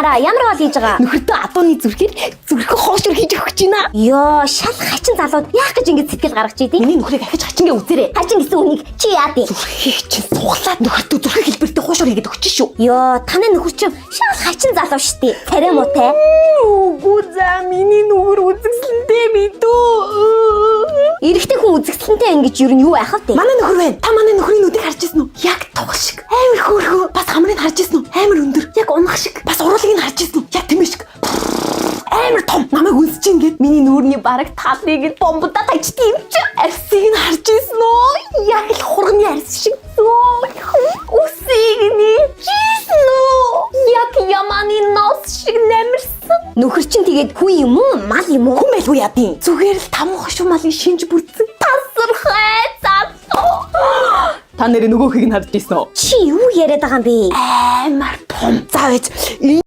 хараа ямар гол хийж байгаа. Нөхөртөө адууны зүрхээр зүрхээ хоошор хийж өгч байна. Ёо, шал хачин залууд яах гэж ингэж сэтгэл гаргаж идэв? Миний нөхрийг ахиж хачингээ үзээрэй. Хачин гэсэн үнийг чи яад юм? Зүрхийг чинь суглаад нөхөртөө зүрхээ хэлбэртэй хоошор хийгээд өгч шүү. Ёо, таны нөхөр чинь шал хачин залуу штий. Царай муутай. Үгүй за миний нөхөр үзэсгэлэнтэй бидүү. Эрэгтэй хүн үзэсгэлэнтэй байна гэж юу юу айхав те? Манай нөхөр байна. Та манай нөхрийн нүдийг харж ирсэн үү? Яг тугал шиг. Амар хөөрхөө. Бас хамрыг харж ирсэн үү? Амар өндөр. Яг унах шиг. Бас уруулыг нь харж ирсэн үү? Яг тэмээ шиг. Амар том. Намайг үнсэж ингээд миний нүүрний бараг таалыг бомбудаа таждаг юм чи. Арсыг нь харж ирсэн үү? Яг л хурганы арс шиг. Үсийг нь чийсэн үү? Яг яманы нос шиг намирсан. Нөхөр чинь тэгээд хүн юм уу? Мал юм уу? Хүн байлгүй ядын. Зүгээр л таван хошуу малын шинж бүрдсэн. Тасархай залуу. Та нэр нөгөөхийг нь харж ирсэн үү? Чи юу яриад байгаа юм бэ? Амар том. За байж